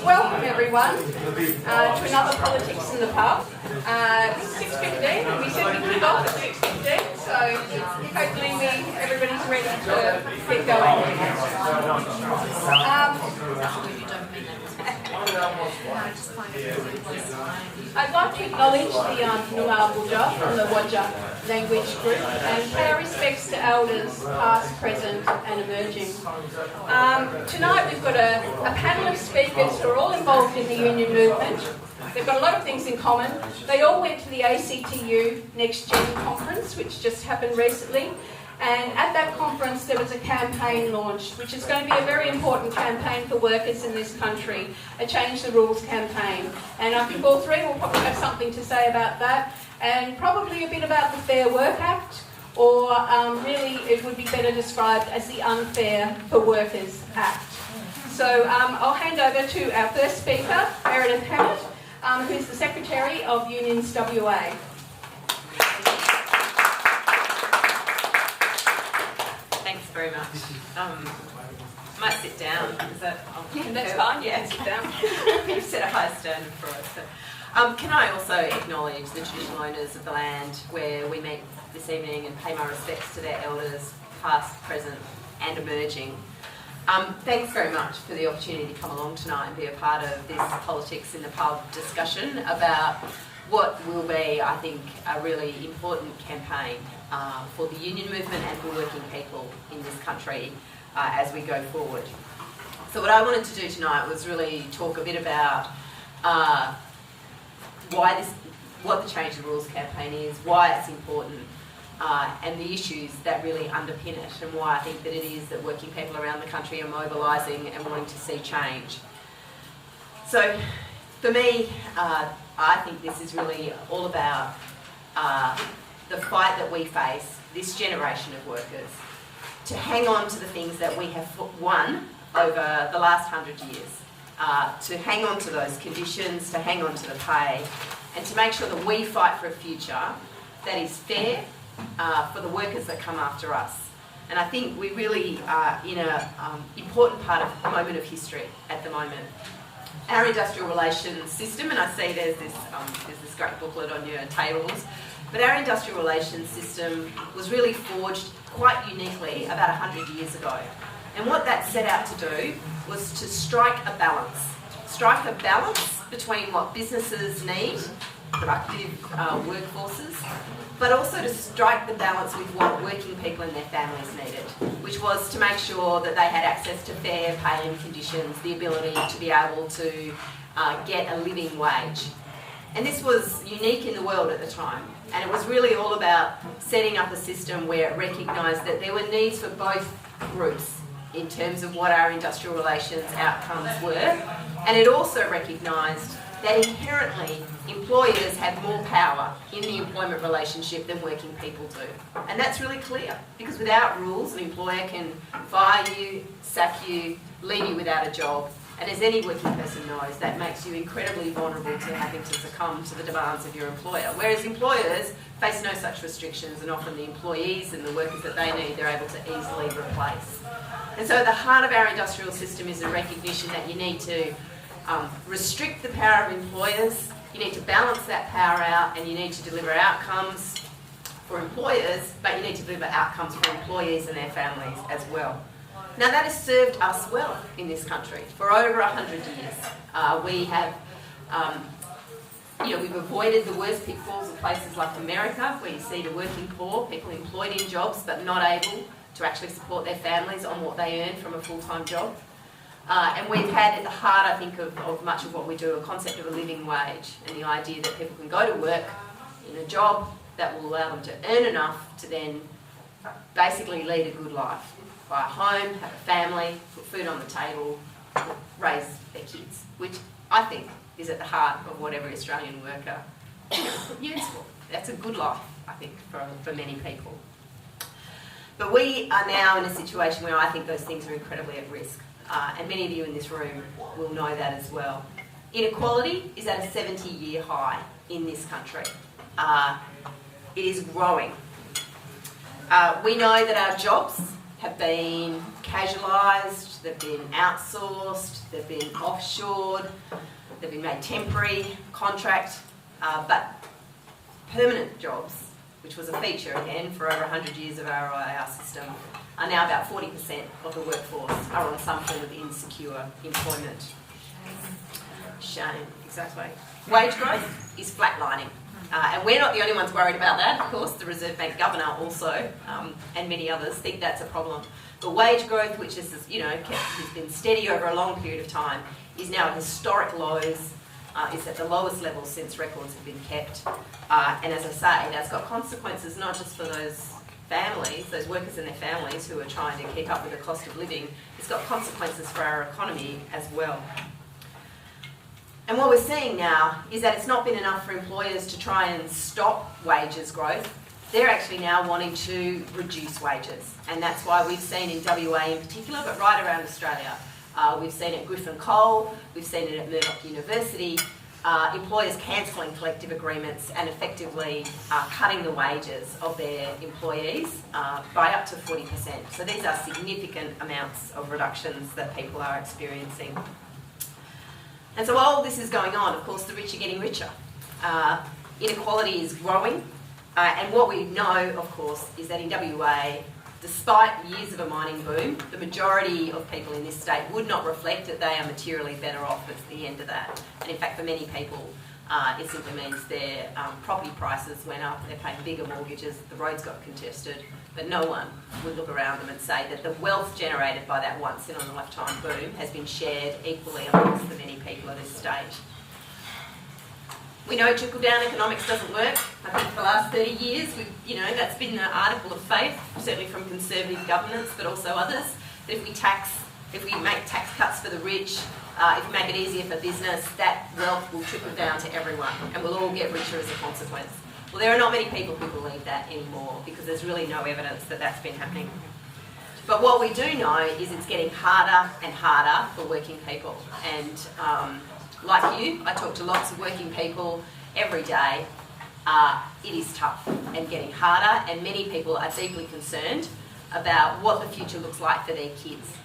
Welcome everyone to another Politics in the Pub. It's 6:15 and we said we kick off at 6:15, so hopefully everybody's ready to get going. I'd like to acknowledge the Noongar Boodja from the Wadja language group and pay our respects to elders past, present and emerging. Tonight we've got a panel of speakers who are all involved in the union movement. They've got a lot of things in common. They all went to the ACTU Next Gen conference, which just happened recently. And at that conference there was a campaign launched, which is going to be a very important campaign for workers in this country, a Change the Rules campaign. And I think all three will probably have something to say about that, and probably a bit about the Fair Work Act, or really it would be better described as the Unfair for Workers Act. So I'll hand over to our first speaker, Meredith Hammett, who's the Secretary of Unions WA. Thanks very much. Might sit down. Is that? That's fine. Yeah, sit down. You've set a high standard for us. So, can I also acknowledge the traditional owners of the land where we meet this evening and pay my respects to their elders, past, present, and emerging. Thanks very much for the opportunity to come along tonight and be a part of this Politics in the Pub discussion about what will be, I think, a really important campaign for the union movement and for working people in this country as we go forward. So what I wanted to do tonight was really talk a bit about what the Change the Rules campaign is, why it's important, and the issues that really underpin it, and why I think that it is that working people around the country are mobilising and wanting to see change. So for me, I think this is really all about the fight that we face, this generation of workers, to hang on to the things that we have won over the last 100 years, to hang on to those conditions, to hang on to the pay, and to make sure that we fight for a future that is fair for the workers that come after us. And I think we really are in an important part of the moment of history at the moment. Our industrial relations system, and I see there's this great booklet on your tables, but our industrial relations system was really forged quite uniquely about 100 years ago. And what that set out to do was to strike a balance between what businesses need, productive workforces, but also to strike the balance with what working people and their families needed, which was to make sure that they had access to fair pay and conditions, the ability to be able to get a living wage. And this was unique in the world at the time, and it was really all about setting up a system where it recognised that there were needs for both groups in terms of what our industrial relations outcomes were, and it also recognised that inherently employers have more power in the employment relationship than working people do. And that's really clear, because without rules, an employer can fire you, sack you, leave you without a job, and as any working person knows, that makes you incredibly vulnerable to having to succumb to the demands of your employer. Whereas employers face no such restrictions, and often the employees and the workers that they need, they're able to easily replace. And so at the heart of our industrial system is a recognition that you need to restrict the power of employers, you need to balance that power out, and you need to deliver outcomes for employers, but you need to deliver outcomes for employees and their families as well. Now that has served us well in this country for over 100 years. We have, we've avoided the worst pitfalls of places like America, where you see the working poor, people employed in jobs but not able to actually support their families on what they earn from a full-time job. And we've had at the heart, I think, of much of what we do, a concept of a living wage, and the idea that people can go to work in a job that will allow them to earn enough to then basically lead a good life. Buy a home, have a family, put food on the table, raise their kids, which I think is at the heart of what every Australian worker yearns for. That's a good life, I think, for many people. But we are now in a situation where I think those things are incredibly at risk. And many of you in this room will know that as well. Inequality is at a 70-year high in this country. It is growing. We know that our jobs have been casualised, they've been outsourced, they've been offshored, they've been made temporary, contract, but permanent jobs, which was a feature again for over 100 years of our OIR system, are now about 40% of the workforce are on some form of insecure employment. Shame, exactly. Wage growth is flatlining. And we're not the only ones worried about that, of course. The Reserve Bank Governor also, and many others, think that's a problem. But wage growth, which is, has been steady over a long period of time, is now at historic lows. It's at the lowest level since records have been kept. And as I say, that's got consequences not just for those families, those workers and their families who are trying to keep up with the cost of living. It's got consequences for our economy as well. And what we're seeing now is that it's not been enough for employers to try and stop wages growth. They're actually now wanting to reduce wages. And that's why we've seen in WA in particular, but right around Australia, we've seen it at Griffin Coal, we've seen it at Murdoch University, employers cancelling collective agreements and effectively cutting the wages of their employees by up to 40%. So these are significant amounts of reductions that people are experiencing. And so while this is going on, of course, the rich are getting richer. Inequality is growing. And what we know, of course, is that in WA, despite years of a mining boom, the majority of people in this state would not reflect that they are materially better off at the end of that. And in fact, for many people, it simply means their property prices went up, they're paying bigger mortgages, the roads got congested, but no one would look around them and say that the wealth generated by that once-in-a-lifetime boom has been shared equally amongst the many people at this stage. We know trickle-down economics doesn't work. I think for the last 30 years, that's been the article of faith, certainly from Conservative governments, but also others, that if we make tax cuts for the rich, if we make it easier for business, that wealth will trickle down to everyone and we'll all get richer as a consequence. Well, there are not many people who believe that anymore because there's really no evidence that that's been happening. But what we do know is it's getting harder and harder for working people. And like you, I talk to lots of working people every day. It is tough and getting harder, and many people are deeply concerned about what the future looks like for their kids.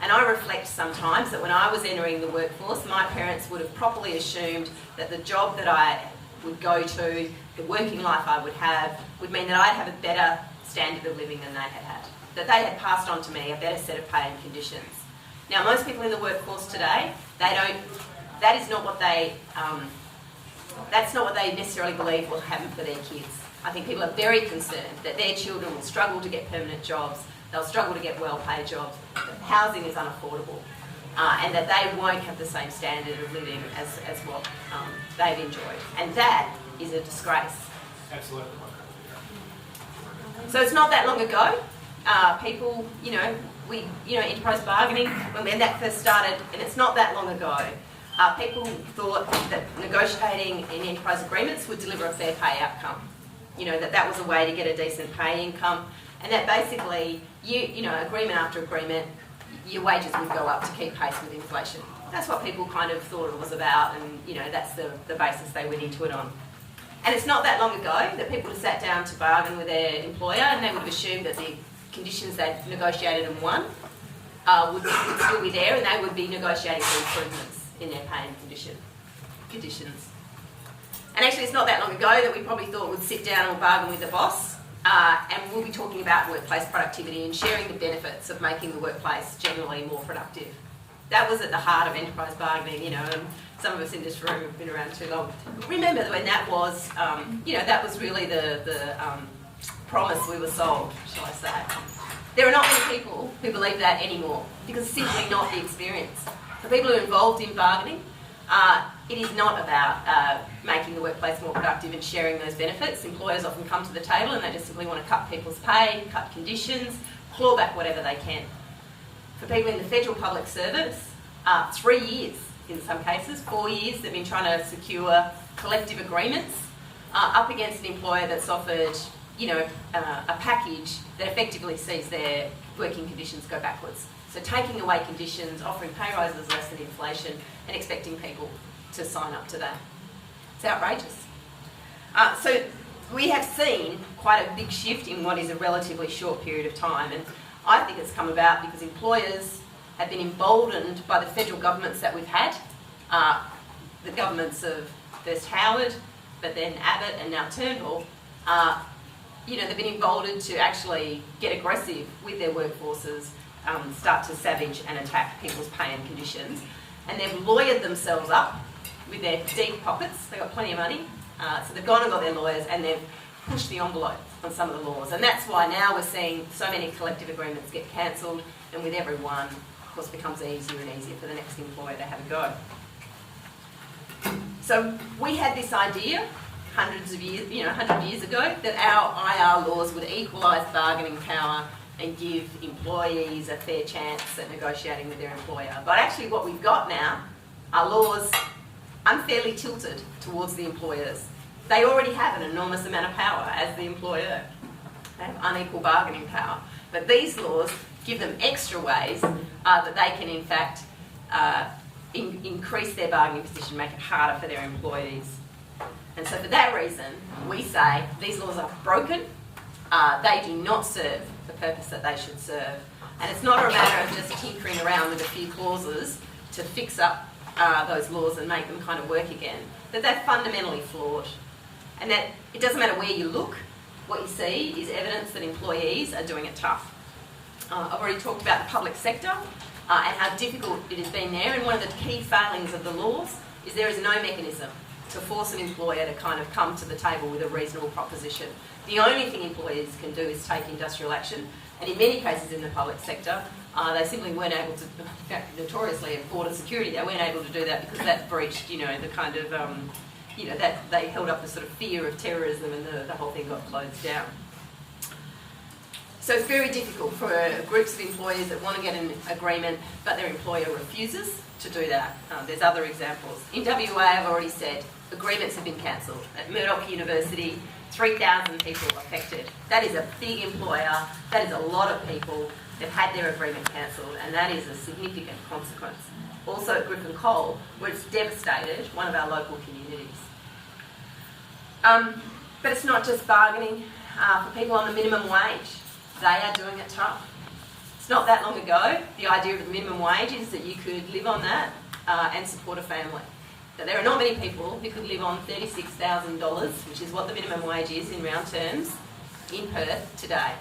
And I reflect sometimes that when I was entering the workforce, my parents would have properly assumed that the job that I would go to, the working life I would have, would mean that I'd have a better standard of living than they had had. That they had passed on to me a better set of pay and conditions. Now, most people in the workforce today, that's not what they necessarily believe will happen for their kids. I think people are very concerned that their children will struggle to get permanent jobs, they'll struggle to get well-paid jobs, that housing is unaffordable, and that they won't have the same standard of living as what they've enjoyed. And that is a disgrace. Absolutely. So it's not that long ago, people, enterprise bargaining, when that first started, and it's not that long ago, people thought that negotiating in enterprise agreements would deliver a fair pay outcome. That was a way to get a decent pay income, and that basically, agreement after agreement, your wages would go up to keep pace with inflation. That's what people kind of thought it was about, and that's the basis they went into it on. And it's not that long ago that people had sat down to bargain with their employer, and they would have assumed that the conditions they'd negotiated and won would still be there, and they would be negotiating for improvements in their pay and conditions. And actually, it's not that long ago that we probably thought we'd sit down and bargain with the boss, and we'll be talking about workplace productivity and sharing the benefits of making the workplace generally more productive. That was at the heart of enterprise bargaining, and some of us in this room have been around too long. Remember when that was, that was really the promise we were sold, shall I say. There are not many people who believe that anymore because it's simply not the experience. For people who are involved in bargaining, it is not about making the workplace more productive and sharing those benefits. Employers often come to the table and they just simply want to cut people's pay, cut conditions, claw back whatever they can. For people in the federal public service, 3 years in some cases, 4 years, they've been trying to secure collective agreements up against an employer that's offered, a package that effectively sees their working conditions go backwards. So taking away conditions, offering pay rises less than inflation, and expecting people to sign up to that. It's outrageous. So we have seen quite a big shift in what is a relatively short period of time, and I think it's come about because employers have been emboldened by the federal governments that we've had, the governments of first Howard, but then Abbott and now Turnbull. They've been emboldened to actually get aggressive with their workforces, start to savage and attack people's pay and conditions. And they've lawyered themselves up with their deep pockets. They've got plenty of money. So they've gone and got their lawyers and they've pushed the envelope on some of the laws. And that's why now we're seeing so many collective agreements get cancelled, and with every one, of course, it becomes easier and easier for the next employer to have a go. So we had this idea 100 years ago, that our IR laws would equalise bargaining power and give employees a fair chance at negotiating with their employer. But actually what we've got now are laws unfairly tilted towards the employers. They already have an enormous amount of power as the employer. They have unequal bargaining power. But these laws give them extra ways that they can in fact increase their bargaining position, make it harder for their employees. And so for that reason, we say these laws are broken. They do not serve the purpose that they should serve. And it's not a matter of just tinkering around with a few clauses to fix up those laws and make them kind of work again. That they're fundamentally flawed. And that it doesn't matter where you look, what you see is evidence that employees are doing it tough. I've already talked about the public sector and how difficult it has been there. And one of the key failings of the laws is there is no mechanism to force an employer to kind of come to the table with a reasonable proposition. The only thing employers can do is take industrial action, and in many cases in the public sector, they simply weren't able to, in fact, notoriously at border security, they weren't able to do that because that breached, the kind of, that they held up the sort of fear of terrorism, and the whole thing got closed down. So it's very difficult for groups of employers that want to get an agreement, but their employer refuses to do that. There's other examples. In WA, I've already said, agreements have been cancelled. At Murdoch University, 3,000 people affected. That is a big employer. That is a lot of people. They've had their agreement cancelled, and that is a significant consequence. Also at Griffin Coal, where it's devastated one of our local communities. But it's not just bargaining for people on the minimum wage. They are doing it tough. It's not that long ago, the idea of the minimum wage is that you could live on that and support a family. But there are not many people who could live on $36,000, which is what the minimum wage is in round terms, in Perth today.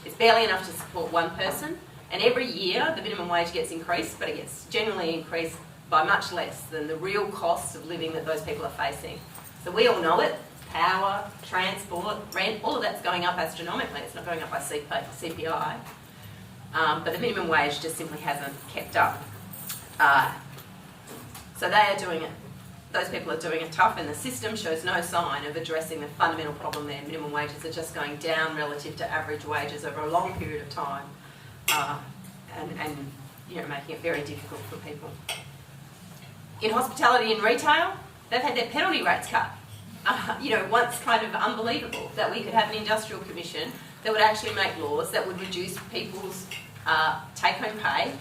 It's barely enough to support one person, and every year the minimum wage gets increased, but it gets generally increased by much less than the real costs of living that those people are facing. So we all know it. Power, transport, rent, all of that's going up astronomically. It's not going up by CPI. But the minimum wage just simply hasn't kept up. So they are doing it. Those people are doing it tough, and the system shows no sign of addressing the fundamental problem there. Minimum wages are just going down relative to average wages over a long period of time, and making it very difficult for people. In hospitality and retail, they've had their penalty rates cut. Once kind of unbelievable that we could have an industrial commission that would actually make laws that would reduce people's take-home pay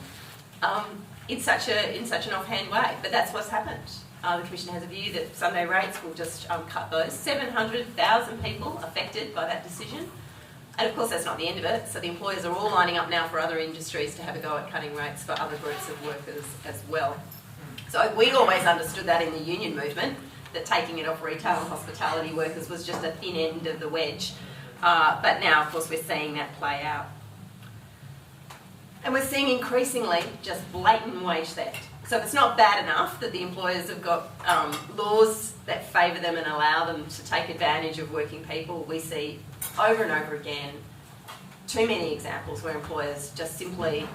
in such an offhand way. But that's what's happened. The commission has a view that Sunday rates will just cut those. 700,000 people affected by that decision. And of course that's not the end of it. So the employers are all lining up now for other industries to have a go at cutting rates for other groups of workers as well. So we always understood that in the union movement, that taking it off retail and hospitality workers was just a thin end of the wedge. But now, of course, we're seeing that play out. And we're seeing increasingly just blatant wage theft. So if it's not bad enough that the employers have got laws that favour them and allow them to take advantage of working people, we see over and over again too many examples where employers just simply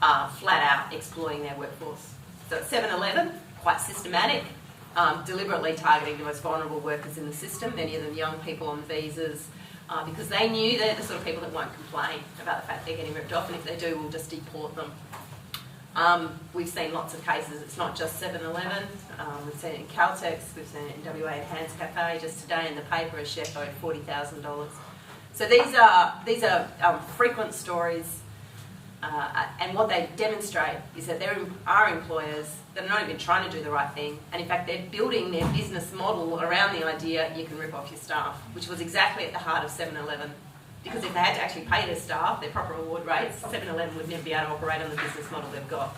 are flat out exploiting their workforce. So at 7-Eleven, quite systematic, deliberately targeting the most vulnerable workers in the system, many of them young people on visas, because they knew they're the sort of people that won't complain about the fact they're getting ripped off, and if they do, we'll just deport them. We've seen lots of cases. It's not just 7-Eleven. We've seen it in Caltex. We've seen it in WA Enhanced Cafe. Just today in the paper, a chef owed $40,000. So these are frequent stories, and what they demonstrate is that there are employers that are not even trying to do the right thing, and in fact they're building their business model around the idea you can rip off your staff, which was exactly at the heart of 7-Eleven. Because if they had to actually pay their staff their proper award rates, 7-Eleven would never be able to operate on the business model they've got.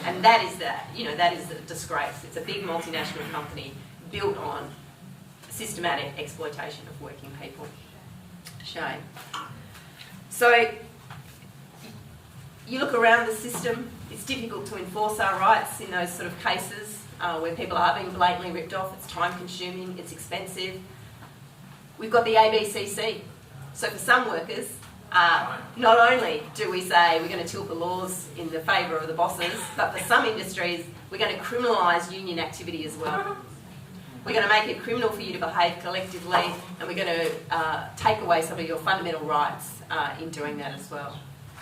And that is a disgrace. It's a big multinational company built on systematic exploitation of working people. Shame. So you look around the system, it's difficult to enforce our rights in those sort of cases where people are being blatantly ripped off. It's time consuming, it's expensive. We've got the ABCC. So for some workers, not only do we say we're going to tilt the laws in the favour of the bosses, but for some industries, we're going to criminalise union activity as well. We're going to make it criminal for you to behave collectively, and we're going to take away some of your fundamental rights in doing that as well.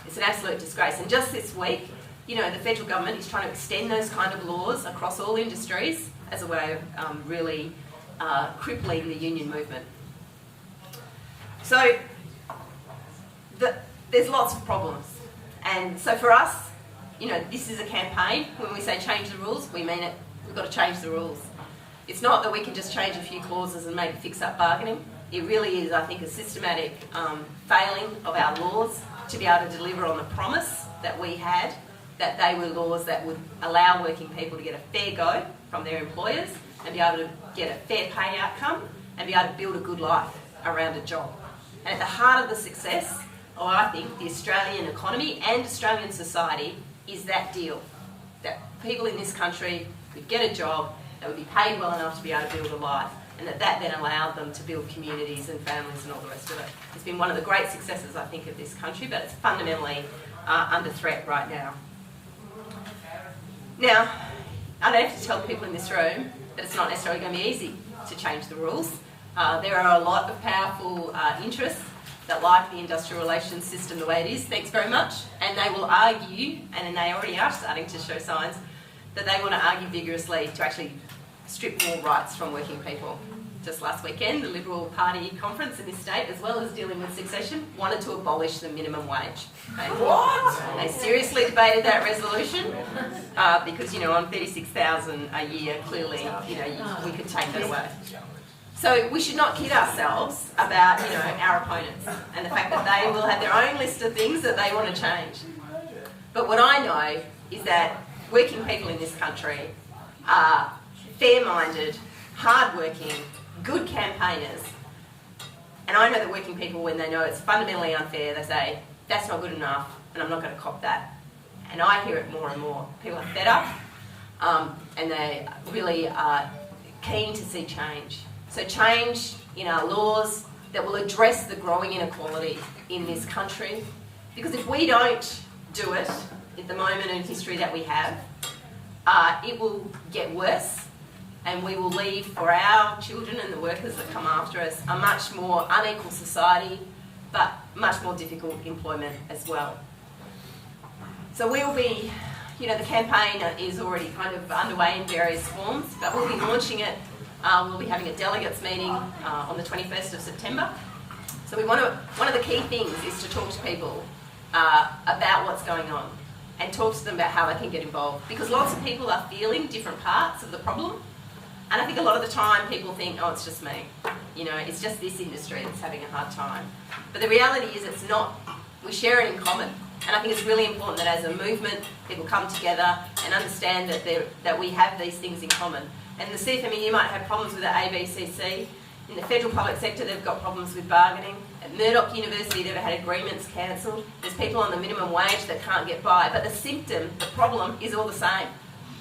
It's an absolute disgrace. And just this week, the federal government is trying to extend those kind of laws across all industries as a way of really crippling the union movement. So there's lots of problems. And so for us, this is a campaign. When we say change the rules, we mean it. We've got to change the rules. It's not that we can just change a few clauses and maybe fix up bargaining. It really is, I think, a systematic failing of our laws to be able to deliver on the promise that we had, that they were laws that would allow working people to get a fair go from their employers and be able to get a fair pay outcome and be able to build a good life around a job. And at the heart of the success of, I think, the Australian economy and Australian society is that deal. That people in this country could get a job, they would be paid well enough to be able to build a life, and that then allowed them to build communities and families and all the rest of it. It's been one of the great successes, I think, of this country, but it's fundamentally under threat right now. Now, I don't have to tell people in this room that it's not necessarily going to be easy to change the rules. There are a lot of powerful interests that like the industrial relations system the way it is, thanks very much, and they will argue, and they already are starting to show signs, that they want to argue vigorously to actually strip more rights from working people. Just last weekend, the Liberal Party conference in this state, as well as dealing with succession, wanted to abolish the minimum wage. Okay? What? They seriously debated that resolution because, on 36,000 a year, clearly, we could take that away. So we should not kid ourselves about, our opponents and the fact that they will have their own list of things that they want to change. But what I know is that working people in this country are fair-minded, hard-working, good campaigners. And I know that working people, when they know it's fundamentally unfair, they say, that's not good enough, and I'm not going to cop that. And I hear it more and more. People are fed up, and they really are keen to see change. So change in our laws that will address the growing inequality in this country. Because if we don't do it at the moment in history that we have, it will get worse, and we will leave for our children and the workers that come after us a much more unequal society, but much more difficult employment as well. So we'll be, the campaign is already kind of underway in various forms, but we'll be launching it. We'll be having a delegates meeting on the 21st of September. So one of the key things is to talk to people about what's going on and talk to them about how they can get involved. Because lots of people are feeling different parts of the problem. And I think a lot of the time people think, oh, it's just me. It's just this industry that's having a hard time. But the reality is it's not. We share it in common. And I think it's really important that as a movement, people come together and understand that we have these things in common. And the CFMEU might have problems with the ABCC. In the federal public sector, they've got problems with bargaining. At Murdoch University, they've had agreements cancelled. There's people on the minimum wage that can't get by. But the problem is all the same.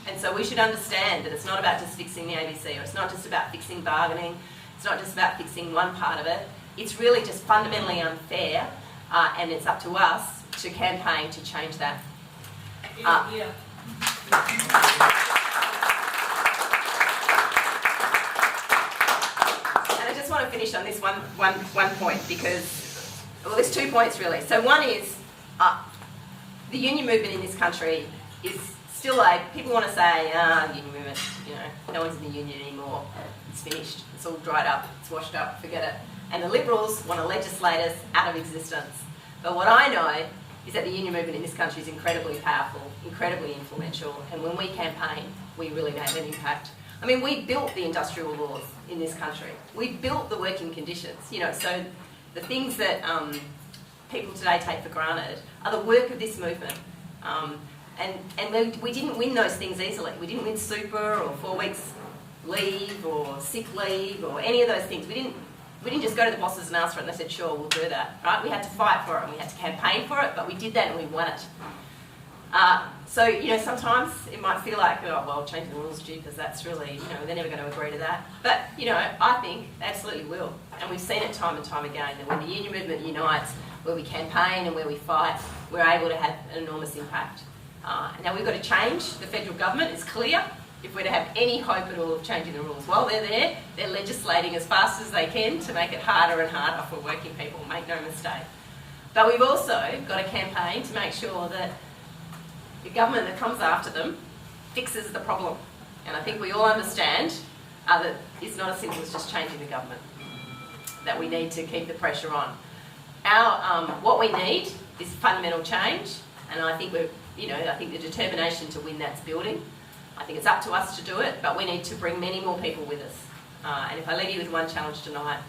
And so we should understand that it's not about just fixing the ABC, or it's not just about fixing bargaining. It's not just about fixing one part of it. It's really just fundamentally unfair, and it's up to us to campaign to change that. And I just want to finish on this one point because, well, there's 2 points really. So one is the union movement in this country is still people want to say, union movement, no one's in the union anymore. It's finished. It's all dried up. It's washed up. Forget it. And the Liberals want to legislate us out of existence. But what I know is that the union movement in this country is incredibly powerful, incredibly influential, and when we campaign, we really have an impact. I mean, we built the industrial laws in this country. We built the working conditions, so the things that people today take for granted are the work of this movement. And we didn't win those things easily. We didn't win super or 4 weeks leave or sick leave or any of those things. We didn't just go to the bosses and ask for it and they said, sure, we'll do that, right? We had to fight for it and we had to campaign for it, but we did that and we won it. So, you know, sometimes it might feel like, oh, well, changing the rules, gee, because that's really, you know, they're never going to agree to that. But, you know, I think they absolutely will. And we've seen it time and time again, that when the union movement unites, where we campaign and where we fight, we're able to have an enormous impact. Now we've got to change. The federal government is clear. If we're to have any hope at all of changing the rules, while they're there, they're legislating as fast as they can to make it harder and harder for working people, make no mistake. But we've also got a campaign to make sure that the government that comes after them fixes the problem. And I think we all understand that it's not as simple as just changing the government, that we need to keep the pressure on. What we need is fundamental change, and I think I think the determination to win that's building. I think it's up to us to do it, but we need to bring many more people with us. And if I leave you with one challenge tonight,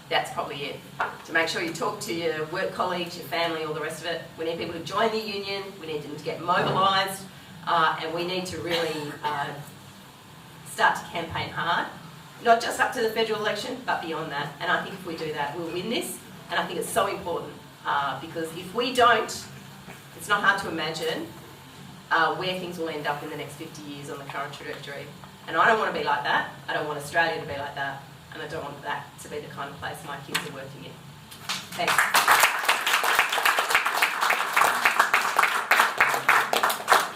that's probably it. To make sure you talk to your work colleagues, your family, all the rest of it. We need people to join the union, we need them to get mobilised, and we need to really start to campaign hard. Not just up to the federal election, but beyond that. And I think if we do that, we'll win this. And I think it's so important, because if we don't, it's not hard to imagine where things will end up in the next 50 years on the current trajectory. And I don't want to be like that. I don't want Australia to be like that. And I don't want that to be the kind of place my kids are working in. Thanks.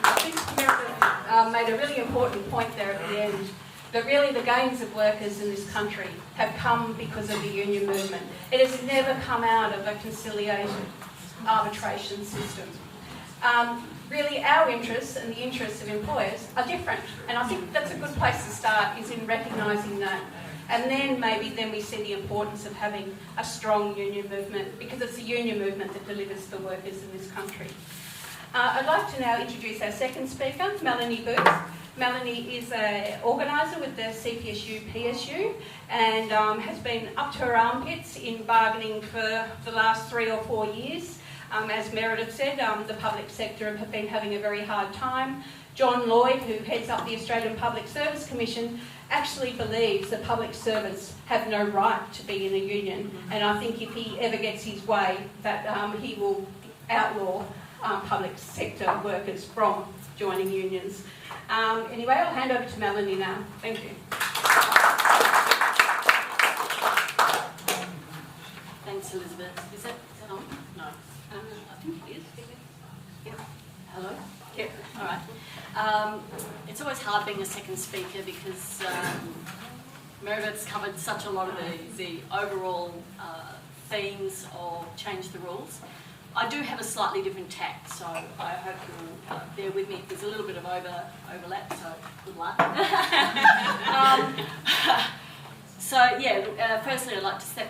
I think Meredith made a really important point there at the end, that really the gains of workers in this country have come because of the union movement. It has never come out of a conciliation, arbitration system. Really our interests and the interests of employers are different, and I think that's a good place to start, is in recognising that. And then we see the importance of having a strong union movement, because it's the union movement that delivers the workers in this country. I'd like to now introduce our second speaker, Melanie Booth. Melanie is an organiser with the CPSU-PSU and has been up to her armpits in bargaining for the last 3 or 4 years. As Meredith said, the public sector have been having a very hard time. John Lloyd, who heads up the Australian Public Service Commission, actually believes that public servants have no right to be in a union, and I think if he ever gets his way, that he will outlaw public sector workers from joining unions. Anyway, I'll hand over to Melanie now. Thank you. Thanks, Elizabeth. Is that on? No. I think it is. Yeah. Hello? Yeah. All right. It's always hard being a second speaker because Meredith's covered such a lot of the overall themes of change the rules. I do have a slightly different tack, so I hope you'll bear with me if there's a little bit of overlap, so good luck. Firstly I'd like to say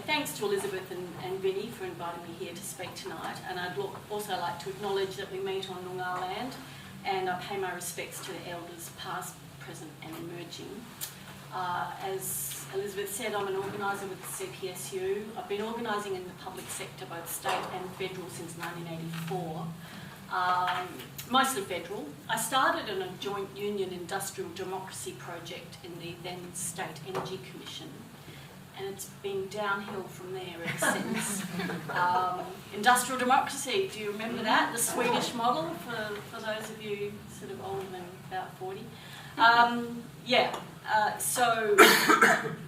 thanks to Elizabeth and Vinnie for inviting me here to speak tonight, and I'd also like to acknowledge that we meet on Noongar land, and I pay my respects to the elders past, present and emerging. As Elizabeth said, I'm an organiser with the CPSU. I've been organising in the public sector, both state and federal, since 1984. Mostly federal. I started in a joint union industrial democracy project in the then State Energy Commission, and it's been downhill from there ever since. Industrial democracy, do you remember that? The Swedish model, for those of you sort of older than about 40. So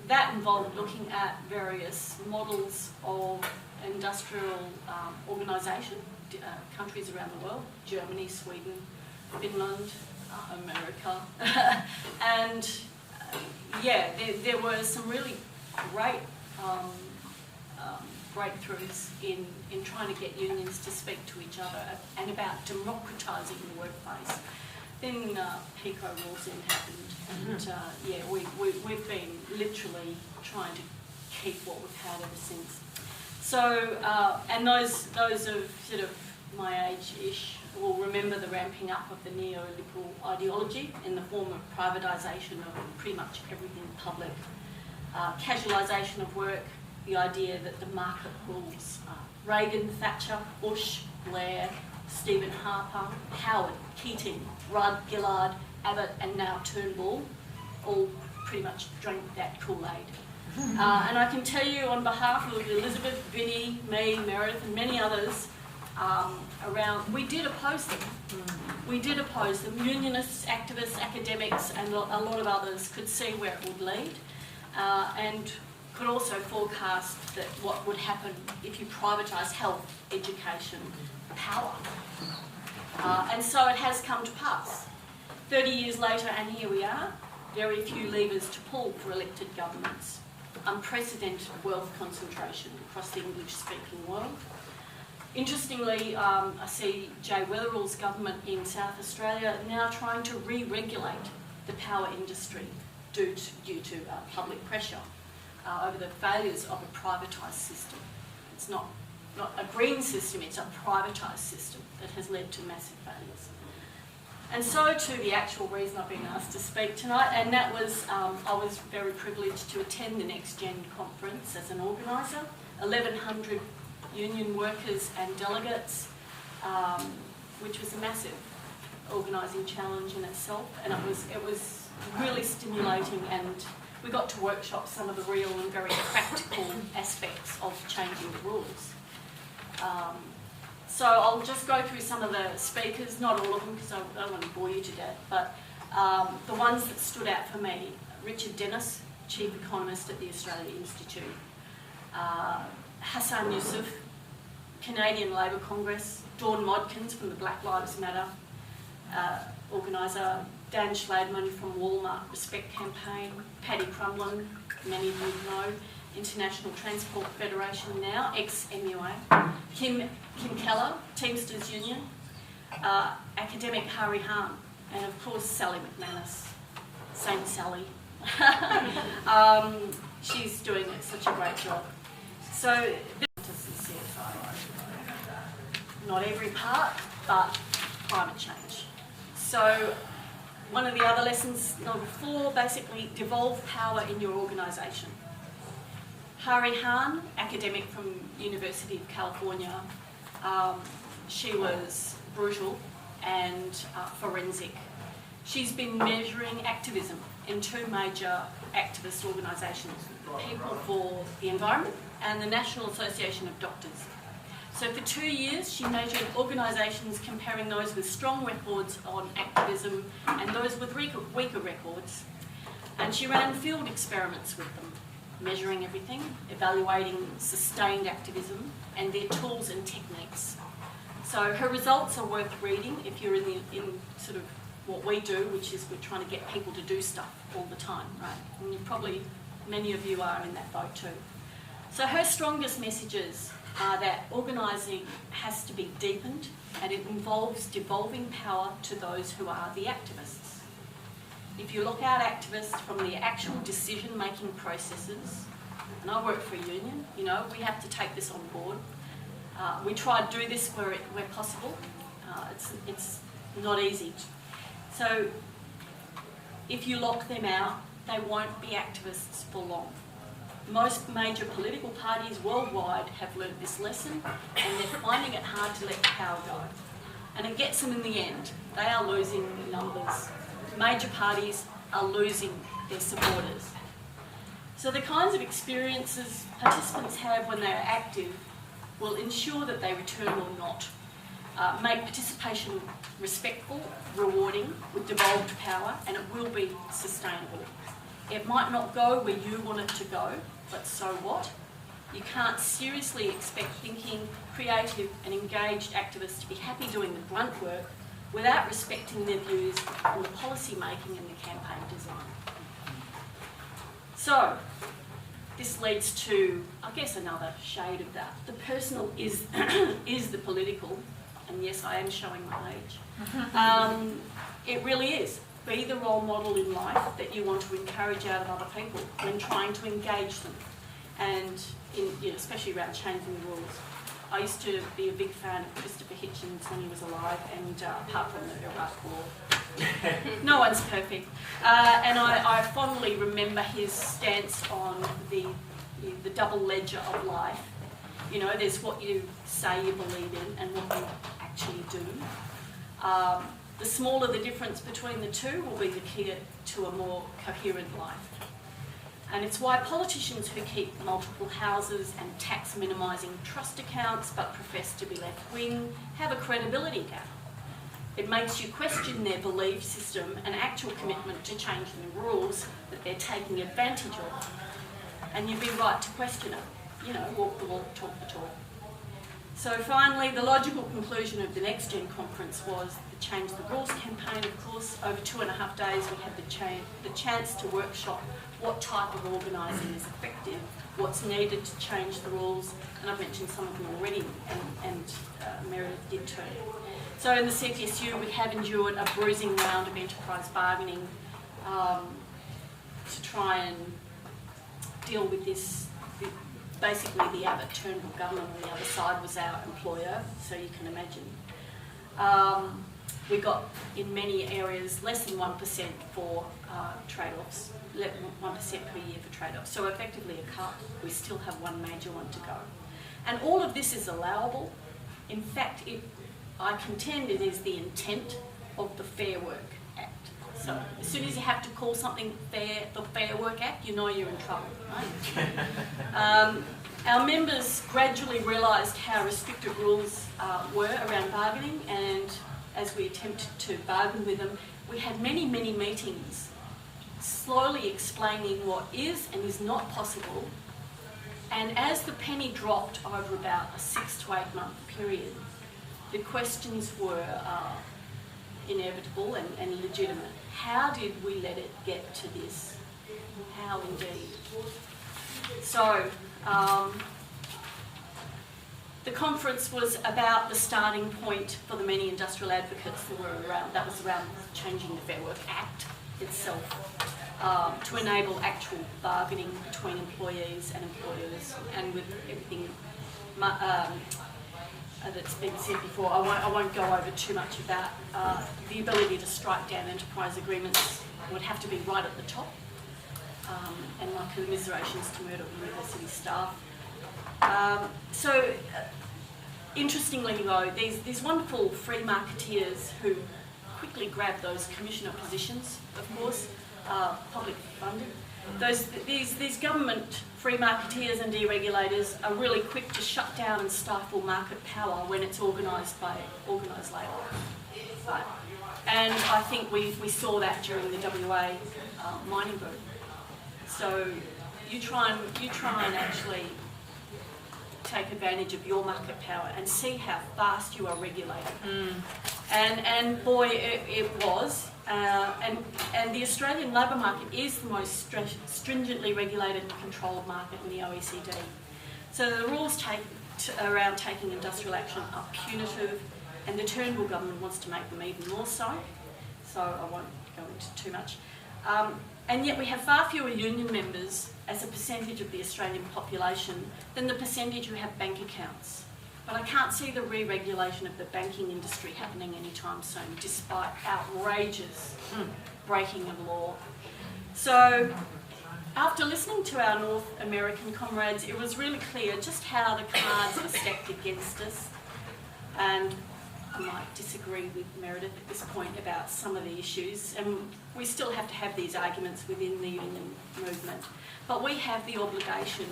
that involved looking at various models of industrial organisation, countries around the world, Germany, Sweden, Finland, America. And there were some really great breakthroughs in trying to get unions to speak to each other and about democratising the workplace. Then PICO rules then happened, and we've been literally trying to keep what we've had ever since. So, and those of sort of my age-ish will remember the ramping up of the neoliberal ideology in the form of privatisation of pretty much everything public, casualisation of work, the idea that the market rules. Reagan, Thatcher, Bush, Blair, Stephen Harper, Howard, Keating, Rudd, Gillard, Abbott and now Turnbull all pretty much drank that Kool-Aid. And I can tell you on behalf of Elizabeth, Vinnie, me, Meredith and many others around, we did oppose them. We did oppose them. Unionists, activists, academics and a lot of others could see where it would lead and could also forecast that what would happen if you privatise health, education, power. And so it has come to pass. 30 years later and here we are, very few levers to pull for elected governments. Unprecedented wealth concentration across the English-speaking world. Interestingly, I see Jay Weatherall's government in South Australia now trying to re-regulate the power industry due to public pressure over the failures of a privatised system. It's not a green system, it's a privatised system that has led to massive failures. And so to the actual reason I've been asked to speak tonight, and that was, I was very privileged to attend the Next Gen conference as an organiser, 1,100 union workers and delegates, which was a massive organising challenge in itself, and it was really stimulating, and we got to workshop some of the real and very practical aspects of changing the rules. So I'll just go through some of the speakers, not all of them because I don't want to bore you to death, but the ones that stood out for me: Richard Dennis, Chief Economist at the Australia Institute, Hassan Youssef, Canadian Labor Congress, Dawn Modkins from the Black Lives Matter organiser, Dan Schladman from Walmart Respect Campaign, Paddy Crumlin, many of you know, International Transport Federation now, ex-MUA, Kim Keller, Teamsters Union, academic Hari Hahn, and of course Sally McManus, Saint Sally. She's doing such a great job. So, not every part, but climate change. So, one of the other lessons, number 4, basically devolve power in your organisation. Hari Hahn, academic from University of California, she was brutal and forensic. She's been measuring activism in 2 major activist organisations, People for the Environment and the National Association of Doctors. So for 2 years she measured organisations comparing those with strong records on activism and those with weaker records. And she ran field experiments with them, measuring everything, evaluating sustained activism and their tools and techniques. So her results are worth reading if you're in sort of what we do, which is we're trying to get people to do stuff all the time, right? And you probably, many of you are in that boat too. So her strongest messages are that organising has to be deepened and it involves devolving power to those who are the activists. If you look at activists from the actual decision-making processes, and I work for a union, you know, we have to take this on board. We try to do this where possible. It's not easy. So if you lock them out, they won't be activists for long. Most major political parties worldwide have learnt this lesson and they're finding it hard to let power go. And it gets them in the end. They are losing numbers. Major parties are losing their supporters. So the kinds of experiences participants have when they are active will ensure that they return or not. Make participation respectful, rewarding, with devolved power, and it will be sustainable. It might not go where you want it to go, but so what? You can't seriously expect thinking, creative and engaged activists to be happy doing the grunt work without respecting their views on the policy making and the campaign design. So, this leads to, I guess, another shade of that. The personal is the political, and yes, I am showing my age. It really is. Be the role model in life that you want to encourage out of other people when trying to engage them, and especially around changing the rules. I used to be a big fan of Christopher Hitchens when he was alive, and apart from the Iraq War, no one's perfect. And I fondly remember his stance on the the double ledger of life. You know, there's what you say you believe in and what you actually do. The smaller the difference between the two will be the key to a more coherent life. And it's why politicians who keep multiple houses and tax minimising trust accounts but profess to be left-wing have a credibility gap. It makes you question their belief system and actual commitment to changing the rules that they're taking advantage of. And you'd be right to question it. You know, walk the walk, talk the talk. So finally, the logical conclusion of the Next Gen conference was the Change the Rules campaign. Of course, over 2.5 days we had the chance to workshop what type of organising is effective, what's needed to change the rules, and I've mentioned some of them already, and Meredith did too. So in the CPSU we have endured a bruising round of enterprise bargaining to try and deal with this. Basically the Abbott Turnbull government on the other side was our employer, so you can imagine. We got in many areas less than 1% for trade-offs, 1% per year for trade-offs, so effectively a cut. We still have one major one to go. And all of this is allowable. In fact, I contend it is the intent of the Fair Work Act. So as soon as you have to call something fair, the Fair Work Act, you know you're in trouble, right? Our members gradually realised how restrictive rules were around bargaining, and as we attempted to bargain with them, we had many, many meetings slowly explaining what is and is not possible. And as the penny dropped over about a 6 to 8 month period, the questions were inevitable and legitimate. How did we let it get to this? How indeed? So, the conference was about the starting point for the many industrial advocates that were around. That was around changing the Fair Work Act itself to enable actual bargaining between employees and employers, and with everything that's been said before. I won't go over too much of that. The ability to strike down enterprise agreements would have to be right at the top. And my commiserations to Murdoch University staff. Interestingly though, these wonderful free marketeers who quickly grab those commissioner positions, of course, public funded. These government free marketeers and deregulators are really quick to shut down and stifle market power when it's organised by organised labour. And I think we saw that during the WA mining boom. So you try and actually take advantage of your market power and see how fast you are regulated. And boy, it was. And the Australian labour market is the most stringently regulated and controlled market in the OECD. So the rules around taking industrial action are punitive, and the Turnbull government wants to make them even more so. So I won't go into too much. And yet we have far fewer union members as a percentage of the Australian population than the percentage who have bank accounts. But I can't see the re-regulation of the banking industry happening anytime soon, despite outrageous breaking of law. So after listening to our North American comrades, it was really clear just how the cards were stacked against us. And I might disagree with Meredith at this point about some of the issues, and we still have to have these arguments within the union movement. But we have the obligation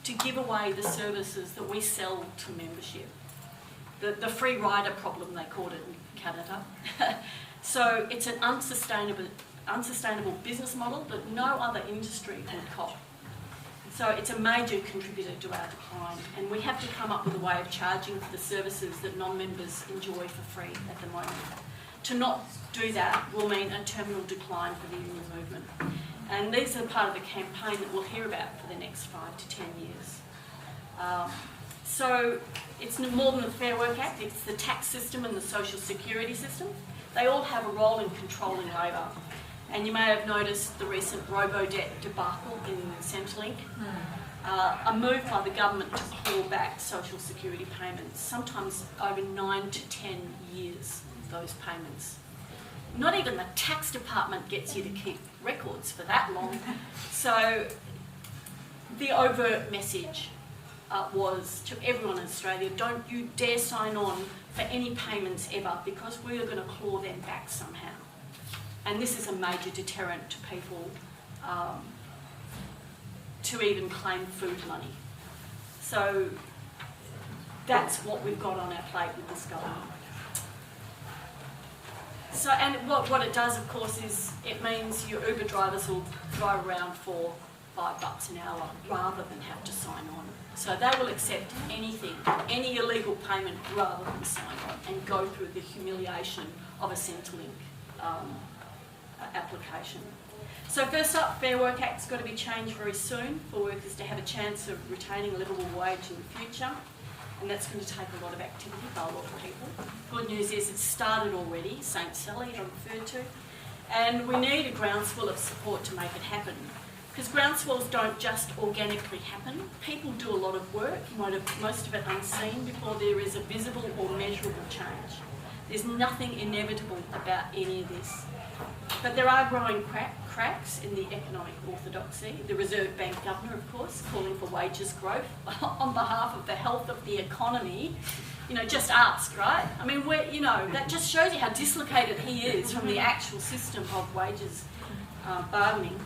to give away the services that we sell to membership. The free rider problem, they called it in Canada. So it's an unsustainable business model that no other industry would cop. So it's a major contributor to our decline, and we have to come up with a way of charging for the services that non-members enjoy for free at the moment. To not do that will mean a terminal decline for the union movement. And these are part of the campaign that we'll hear about for the next 5 to 10 years. So it's more than the Fair Work Act, it's the tax system and the social security system. They all have a role in controlling labour. And you may have noticed the recent robo-debt debacle in Centrelink, a move by the government to pull back social security payments, sometimes over 9 to 10 years, those payments. Not even the tax department gets you to keep records for that long. So the overt message was to everyone in Australia, don't you dare sign on for any payments ever, because we are going to claw them back somehow. And this is a major deterrent to people to even claim food money. So that's what we've got on our plate with this government. So, and what it does, of course, is it means your Uber drivers will drive around for $5 an hour rather than have to sign on. So they will accept anything, any illegal payment, rather than sign on and go through the humiliation of a Centrelink application. So first up, Fair Work Act's got to be changed very soon for workers to have a chance of retaining a livable wage in the future. And that's going to take a lot of activity by a lot of people. Good news is it's started already, St Sally I referred to, and we need a groundswell of support to make it happen. Because groundswells don't just organically happen. People do a lot of work, most of it unseen, before there is a visible or measurable change. There's nothing inevitable about any of this. But there are growing cracks in the economic orthodoxy. The Reserve Bank Governor, of course, calling for wages growth on behalf of the health of the economy. Just ask, right? I mean, that just shows you how dislocated he is from the actual system of wages bargaining.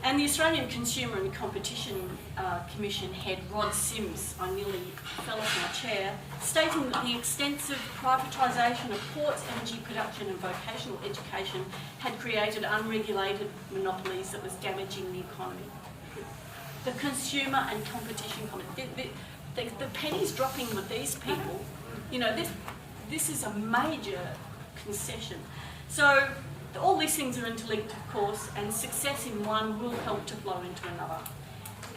And the Australian Consumer and Competition Commission head, Rod Sims, I nearly fell off my chair, stating that the extensive privatisation of ports, energy production and vocational education had created unregulated monopolies that was damaging the economy. The Consumer and Competition Commission, the penny's dropping with these people. This is a major concession. So all these things are interlinked, of course, and success in one will help to flow into another.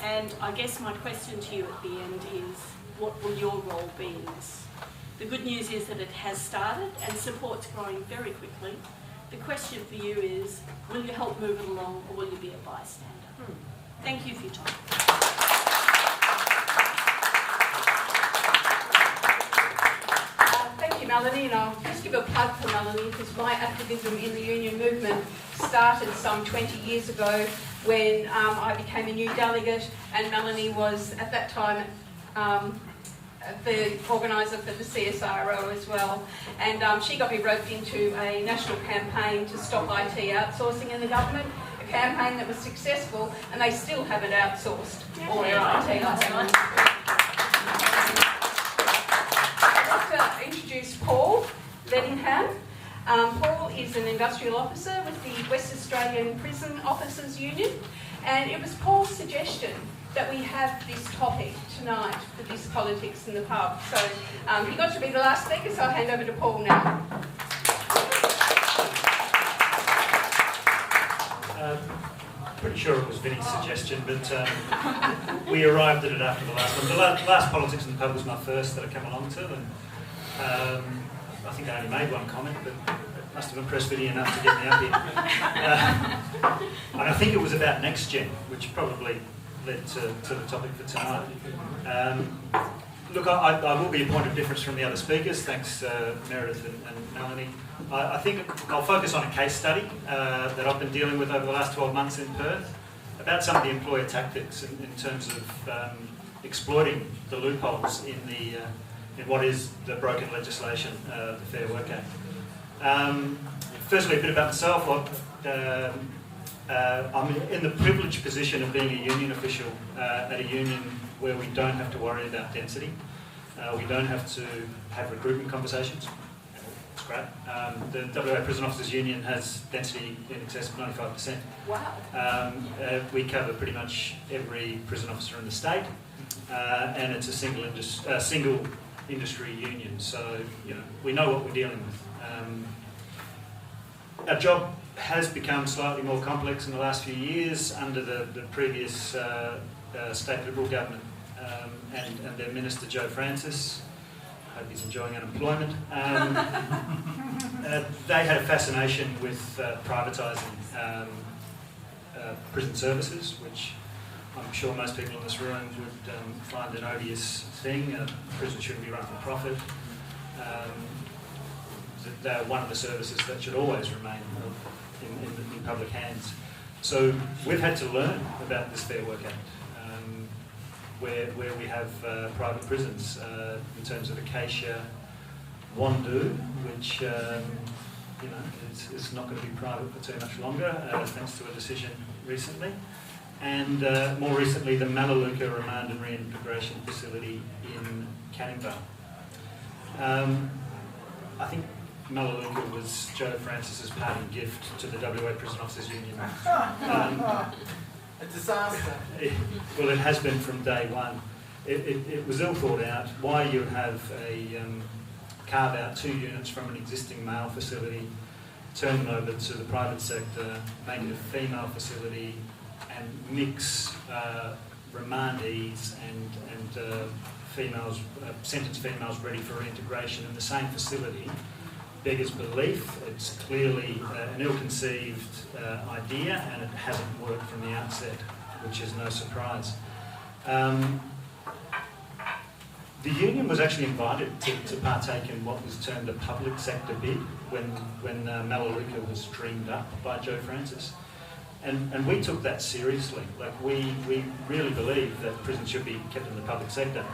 And I guess my question to you at the end is, what will your role be in this? The good news is that it has started and support's growing very quickly. The question for you is, will you help move it along or will you be a bystander? Thank you for your time. Melanie, and I'll just give a plug for Melanie because my activism in the union movement started some 20 years ago when I became a new delegate, and Melanie was at that time the organiser for the CSIRO as well, and she got me roped into a national campaign to stop IT outsourcing in the government, a campaign that was successful, and they still haven't outsourced all their IT. Introduce Paul Bedingham. Paul is an industrial officer with the West Australian Prison Officers Union, and it was Paul's suggestion that we have this topic tonight for this politics in the pub. So he got to be the last speaker, so I'll hand over to Paul now. Pretty sure it was Vinnie's suggestion, but we arrived at it after the last one. The last politics in the pub was my first that I came along to, and I think I only made one comment, but it must have impressed Vinnie enough to get me up here. And I think it was about Next Gen, which probably led to the topic for tonight. Look, I will be a point of difference from the other speakers, thanks Meredith and Melanie. I think I'll focus on a case study that I've been dealing with over the last 12 months in Perth about some of the employer tactics in terms of exploiting the loopholes in what is the broken legislation, the Fair Work Act. Firstly, a bit about myself. I'm in the privileged position of being a union official at a union where we don't have to worry about density. We don't have to have recruitment conversations. It's great. The WA Prison Officers Union has density in excess of 95%. Wow. We cover pretty much every prison officer in the state, and it's a single industry union, so we know what we're dealing with. Our job has become slightly more complex in the last few years under the previous state Liberal government and their Minister Joe Francis. I hope he's enjoying unemployment. They had a fascination with privatising prison services, which I'm sure most people in this room would find an odious thing. Prison shouldn't be run for profit. They're one of the services that should always remain in public hands. So we've had to learn about this Fair Work Act. where we have private prisons, in terms of Acacia, Wandoo, which is not going to be private for too much longer, thanks to a decision recently. And more recently, the Melaleuca Remand and Reintegration Facility in Canning Vale. I think Melaleuca was Joe Francis's parting gift to the WA Prison Officers Union. A disaster. Well, it has been from day one. It was ill thought out. Why you have carve out 2 units from an existing male facility, turn them over to the private sector, make it a female facility, and mix remandees and females, sentenced females ready for reintegration in the same facility, beggars belief. It's clearly an ill-conceived idea, and it hasn't worked from the outset, which is no surprise. The union was actually invited to partake in what was termed a public sector bid when Melaleuca was dreamed up by Joe Francis. And we took that seriously. Like, we really believe that prisons should be kept in the public sector.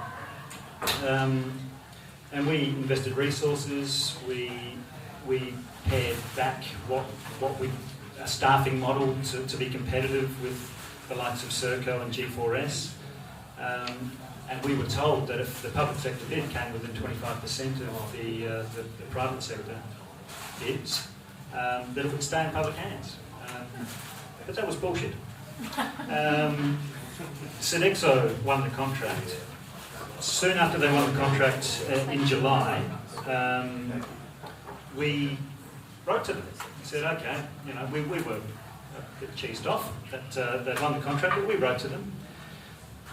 And we invested resources, we pared back a staffing model to be competitive with the likes of Serco and G4S. And we were told that if the public sector bid came within 25% of the private sector bids, that it would stay in public hands. But that was bullshit. Sodexo won the contract. Soon after they won the contract in July, we wrote to them. We said, okay, we were a bit cheesed off that they'd won the contract, but we wrote to them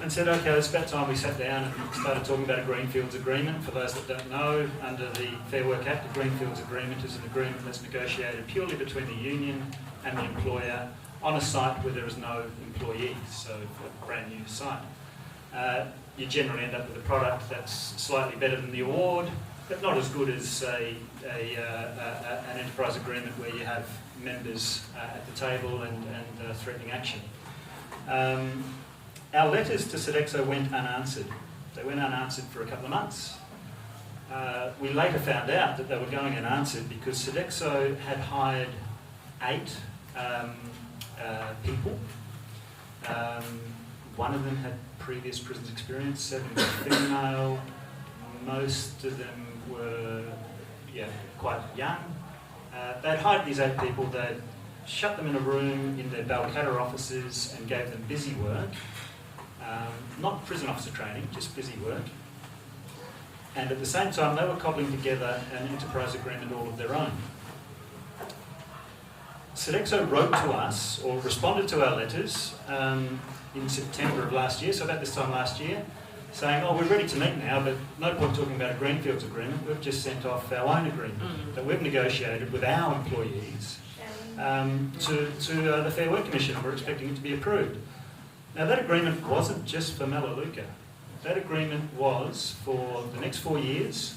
and said, okay, it's about time we sat down and started talking about a Greenfields Agreement. For those that don't know, under the Fair Work Act, the Greenfields Agreement is an agreement that's negotiated purely between the union and the employer on a site where there is no employees, so a brand new site. You generally end up with a product that's slightly better than the award, but not as good as an enterprise agreement where you have members at the table and threatening action. Our letters to Sodexo went unanswered. They went unanswered for a couple of months. We later found out that they were going unanswered because Sodexo had hired 8 people. One of them had previous prisons experience, 7 were female. Most of them were quite young. They'd hired these 8 people, they'd shut them in a room in their Balcatta offices and gave them busy work. Not prison officer training, just busy work. And at the same time, they were cobbling together an enterprise agreement all of their own. Sodexo wrote to us, or responded to our letters, in September of last year, so about this time last year, saying, oh, we're ready to meet now, but no point talking about a Greenfields Agreement. We've just sent off our own agreement that we've negotiated with our employees to the Fair Work Commission, and we're expecting it to be approved. Now, that agreement wasn't just for Melaleuca. That agreement was for the next 4 years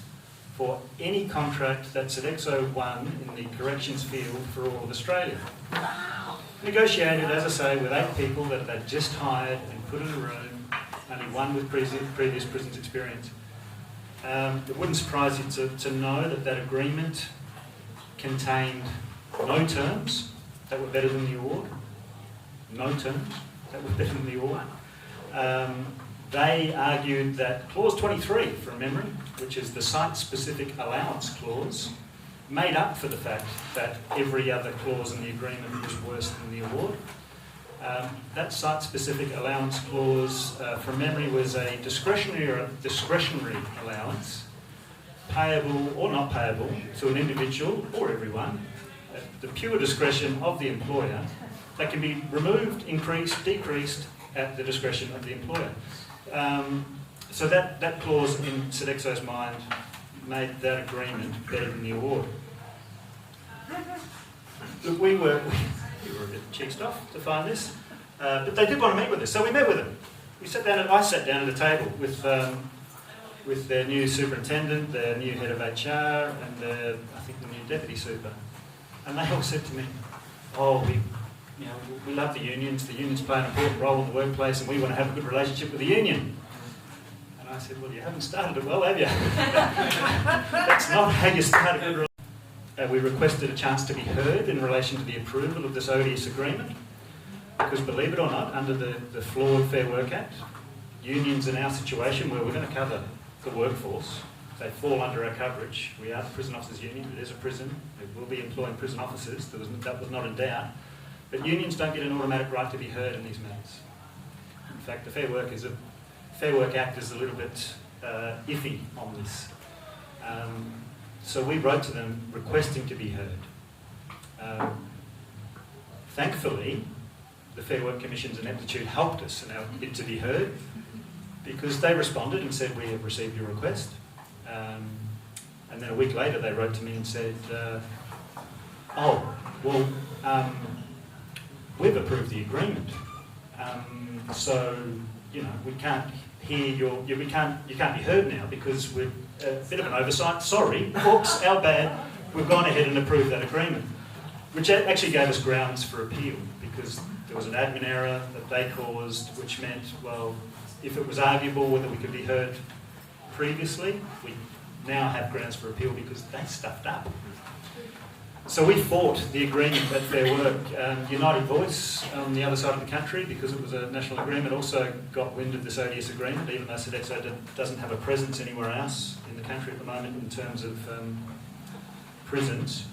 for any contract that Sodexo won in the corrections field for all of Australia. Wow. Negotiated, as I say, with 8 people that they'd just hired and put in a room, only one with previous prisons experience. It wouldn't surprise you to know that that agreement contained no terms that were better than the award. No terms that were better than the award. They argued that Clause 23, from memory, which is the site-specific allowance clause, made up for the fact that every other clause in the agreement was worse than the award. That site-specific allowance clause, from memory, was a discretionary allowance, payable or not payable to an individual or everyone, at the pure discretion of the employer, that can be removed, increased, decreased at the discretion of the employer. So that clause in Sodexo's mind made that agreement better than the award. Look, we were a bit cheesed off to find this, but they did want to meet with us, so we met with them. I sat down at a table with their new superintendent, their new head of HR, and I think the new deputy super, and they all said to me, "Oh, we love the unions. The unions play an important role in the workplace, and we want to have a good relationship with the union." I said, well, you haven't started it well, have you? That's not how you start a good relationship. We requested a chance to be heard in relation to the approval of this odious agreement, because believe it or not, under the flawed Fair Work Act, unions in our situation where we're going to cover the workforce, they fall under our coverage. We are the Prison Officers Union, it is a prison, it will be employing prison officers, that was not in doubt, but unions don't get an automatic right to be heard in these matters. In fact, the Fair Work Act is a little bit iffy on this. So we wrote to them requesting to be heard. Thankfully, the Fair Work Commission's ineptitude helped us in our bid to be heard, because they responded and said, we have received your request. And then a week later they wrote to me and said, we've approved the agreement. So, you know, we can't hear you can't be heard now because we're a bit of an oversight. Sorry, oops, our bad. We've gone ahead and approved that agreement, which actually gave us grounds for appeal, because there was an admin error that they caused, which meant, well, if it was arguable whether we could be heard previously, we now have grounds for appeal because they stuffed up. So we fought the agreement at Fair Work. United Voice on the other side of the country, because it was a national agreement, also got wind of this odious agreement, even though Sodexo doesn't have a presence anywhere else in the country at the moment in terms of prisons,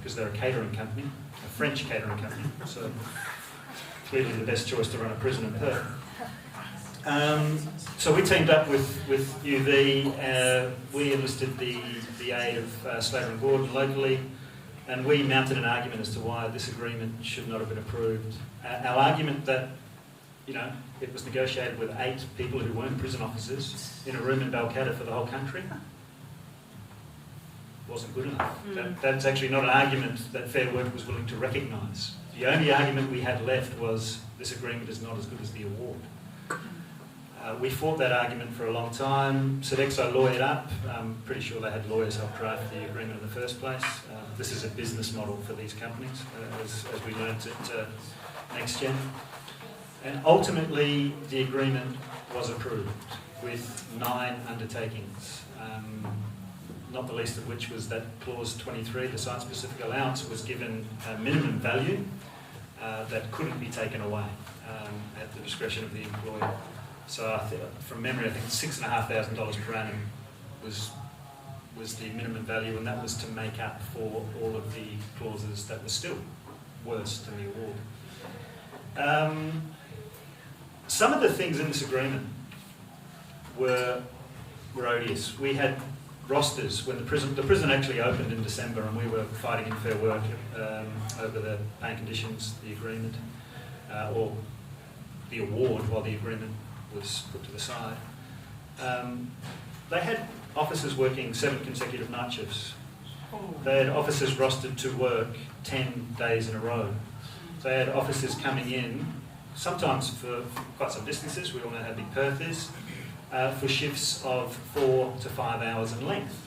because they're a catering company, a French catering company, so clearly the best choice to run a prison in Perth. So we teamed up with UV, we enlisted the aid of Slater and Gordon locally, and we mounted an argument as to why this agreement should not have been approved. Our argument that, you know, it was negotiated with 8 people who weren't prison officers in a room in Balcatta for the whole country wasn't good enough. That's actually not an argument that Fair Work was willing to recognise. The only argument we had left was this agreement is not as good as the award. We fought that argument for a long time. Sodexo lawyered up. I'm pretty sure they had lawyers help draft the agreement in the first place. This is a business model for these companies, as we learnt at NextGen. And ultimately, the agreement was approved with 9 undertakings, not the least of which was that clause 23, the site-specific allowance, was given a minimum value that couldn't be taken away at the discretion of the employer. So from memory, I think $6,500 per annum was the minimum value, and that was to make up for all of the clauses that were still worse than the award. Some of the things in this agreement were odious. We had rosters when the prison actually opened in December, and we were fighting in Fair Work over the pay and conditions, the agreement, or the award, while the agreement was put to the side. They had officers working 7 consecutive night shifts. They had officers rostered to work 10 days in a row. They had officers coming in, sometimes for quite some distances, we all know how big Perth is, for shifts of 4 to 5 hours in length,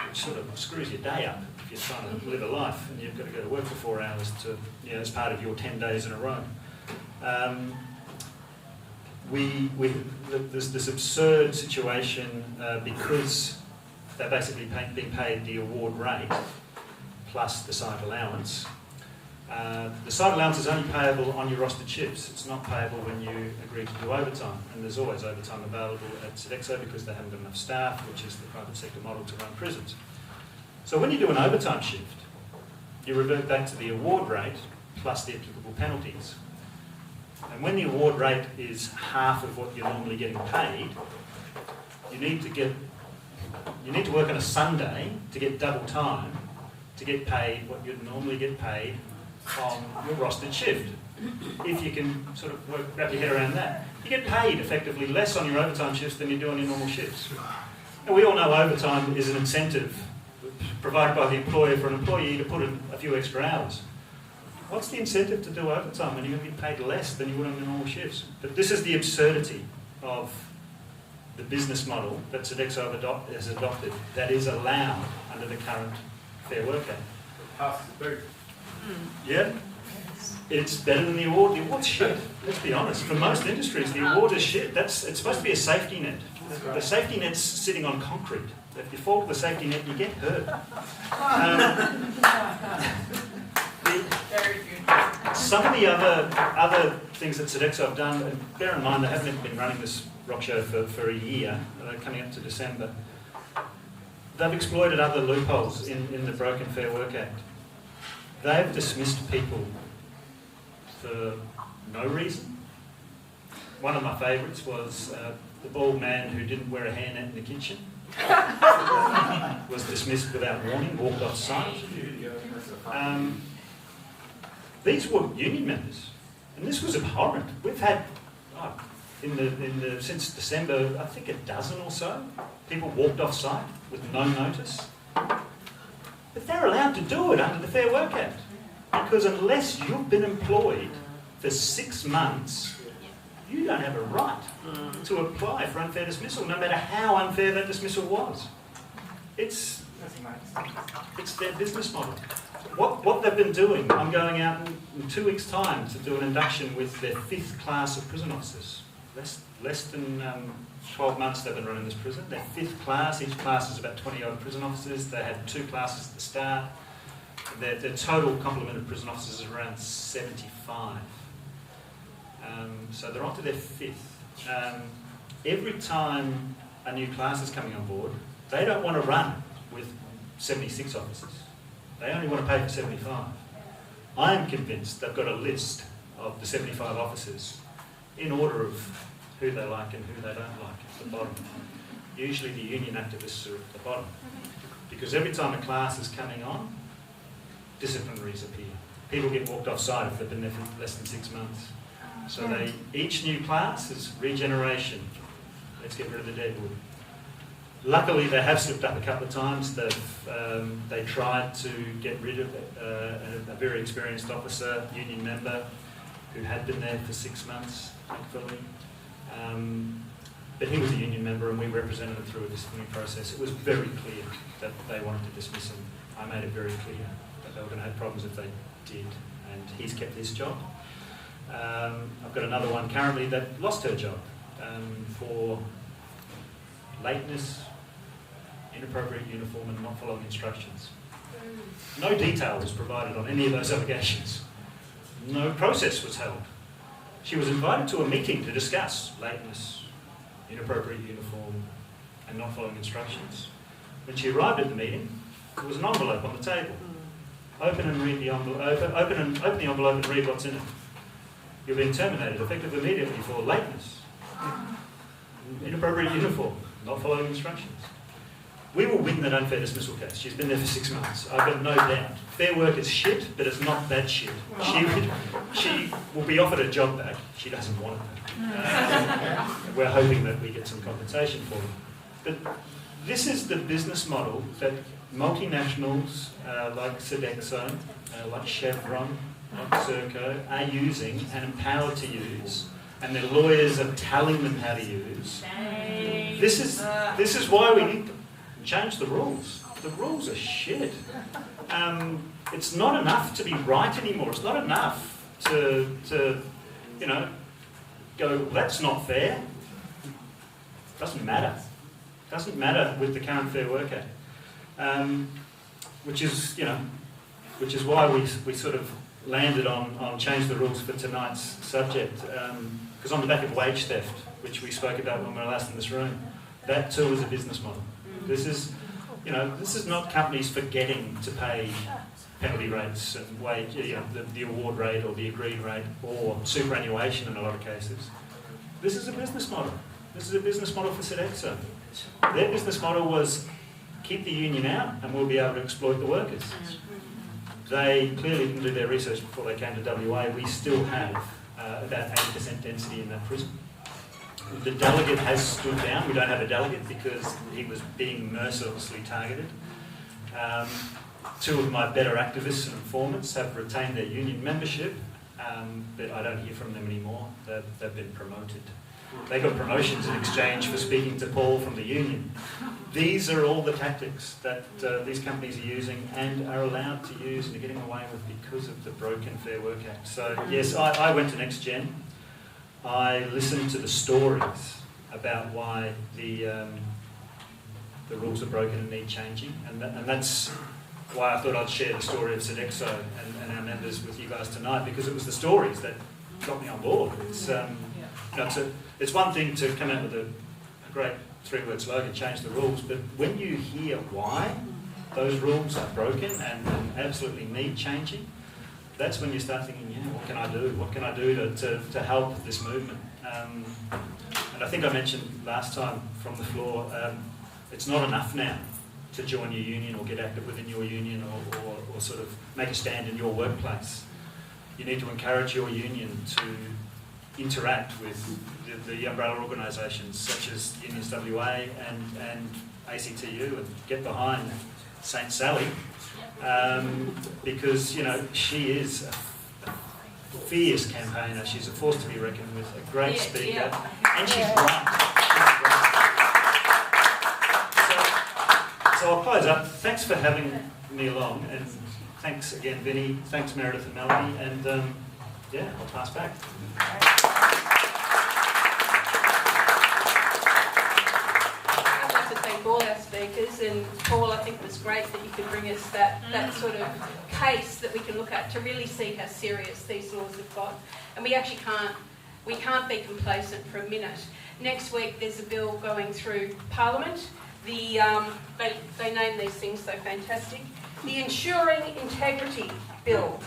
which sort of screws your day up if you're trying to live a life and you've got to go to work for 4 hours to, you know, as part of your 10 days in a row. There's this absurd situation because they're basically being paid the award rate plus the site allowance. The site allowance is only payable on your rostered shifts. It's not payable when you agree to do overtime, and there's always overtime available at Sodexo because they haven't got enough staff, which is the private sector model to run prisons. So when you do an overtime shift, you revert back to the award rate plus the applicable penalties. And when the award rate is half of what you're normally getting paid, you need to work on a Sunday to get double time to get paid what you'd normally get paid on your rostered shift. If you can sort of wrap your head around that, you get paid effectively less on your overtime shifts than you do on your normal shifts. And we all know overtime is an incentive provided by the employer for an employee to put in a few extra hours. What's the incentive to do overtime when you're going to get paid less than you would on your normal shifts? But this is the absurdity of the business model that Sodexo has adopted that is allowed under the current Fair Work Act. Passes the boot. Yeah, it's better than the award. The award's shit, let's be honest. For most industries, the award is shit. It's supposed to be a safety net. The safety net's sitting on concrete. If you fall to the safety net, you get hurt. Some of the other things that Sodexo have done, and bear in mind they haven't been running this rock show for a year, coming up to December. They've exploited other loopholes in the Broken Fair Work Act. They've dismissed people for no reason. One of my favourites was the bald man who didn't wear a hairnet in the kitchen. Was dismissed without warning, walked off site. These were union members, and this was abhorrent. We've had, since December, I think a dozen or so people walked off site with no notice. But they're allowed to do it under the Fair Work Act, because unless you've been employed for 6 months, you don't have a right to apply for unfair dismissal, no matter how unfair that dismissal was. It's their business model. What they've been doing, I'm going out in 2 weeks' time to do an induction with their 5th class of prison officers. Less than 12 months they've been running this prison. Their 5th class, each class is about 20 odd prison officers. They had 2 classes at the start. Their total complement of prison officers is around 75. So they're on to their 5th. Every time a new class is coming on board, they don't want to run with 76 officers. They only want to pay for 75. I am convinced they've got a list of the 75 officers in order of who they like and who they don't like at the bottom. Usually the union activists are at the bottom. Because every time a class is coming on, disciplinaries appear. People get walked off site if they've been there for less than 6 months. So each new class is regeneration. Let's get rid of the deadwood. Luckily, they have slipped up a couple of times. They tried to get rid of a very experienced officer, union member, who had been there for 6 months, thankfully. But he was a union member and we represented him through a disciplinary process. It was very clear that they wanted to dismiss him. I made it very clear that they were going to have problems if they did, and he's kept his job. I've got another one currently that lost her job for lateness, inappropriate uniform and not following instructions. No detail was provided on any of those allegations. No process was held. She was invited to a meeting to discuss lateness, inappropriate uniform and not following instructions. When she arrived at the meeting, there was an envelope on the table. Open and read the envelope. Open the envelope and read what's in it. You're being terminated effective immediately for lateness, inappropriate uniform, not following instructions. We will win that unfair dismissal case. She's been there for 6 months. I've got no doubt. Fair Work is shit, but it's not that shit. She will be offered a job back. She doesn't want it. We're hoping that we get some compensation for it. But this is the business model that multinationals like Sodexo, like Chevron, like Serco are using and empowered to use, and their lawyers are telling them how to use. This is why we need to change the rules. The rules are shit. It's not enough to be right anymore. It's not enough to go, that's not fair. Doesn't matter. Doesn't matter with the current Fair Work Act. Which is why we sort of landed on change the rules for tonight's subject. Because on the back of wage theft, which we spoke about when we were last in this room, that too is a business model. This is not companies forgetting to pay penalty rates and wage, the award rate or the agreed rate or superannuation in a lot of cases. This is a business model. This is a business model for Sodexo. Their business model was keep the union out and we'll be able to exploit the workers. They clearly didn't do their research before they came to WA. We still have about 80% density in that prison. The delegate has stood down. We don't have a delegate because he was being mercilessly targeted. 2 of my better activists and informants have retained their union membership, but I don't hear from them anymore. They've been promoted. They got promotions in exchange for speaking to Paul from the union. These are all the tactics that these companies are using and are allowed to use and are getting away with because of the broken Fair Work Act. So yes, I went to NextGen. I listened to the stories about why the rules are broken and need changing, and that's why I thought I'd share the story of Sodexo and our members with you guys tonight, because it was the stories that got me on board. It's it's one thing to come out with a great 3-word slogan, change the rules, but when you hear why those rules are broken and absolutely need changing, that's when you start thinking, yeah, what can I do? What can I do to help this movement? And I think I mentioned last time from the floor, it's not enough now to join your union or get active within your union or sort of make a stand in your workplace. You need to encourage your union to interact with the umbrella organisations such as Unions WA and ACTU, and get behind St Sally, because, you know, she is a fierce campaigner. She's a force to be reckoned with, a great speaker, and she's right. So I'll close up. Thanks for having me along, and thanks again, Vinny. Thanks, Meredith and Melanie, and yeah, I'll pass back. I'd like to thank all our speakers, and Paul, I think it was great that you could bring us that sort of case that we can look at to really see how serious these laws have got. And we actually can't be complacent for a minute. Next week there's a bill going through Parliament. They name these things so fantastic. The Ensuring Integrity Bill.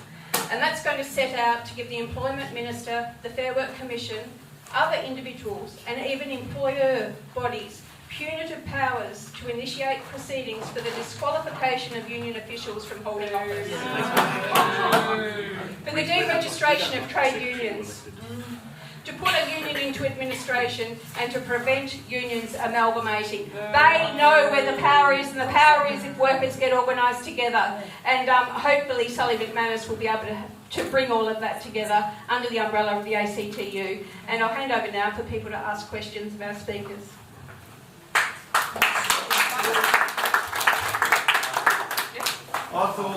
And that's going to set out to give the Employment Minister, the Fair Work Commission, other individuals and even employer bodies punitive powers to initiate proceedings for the disqualification of union officials from holding office. For the deregistration of trade unions. To put a union into administration and to prevent unions amalgamating. They know where the power is, and the power is if workers get organised together. And hopefully Sally McManus will be able to bring all of that together under the umbrella of the ACTU. And I'll hand over now for people to ask questions of our speakers. I thought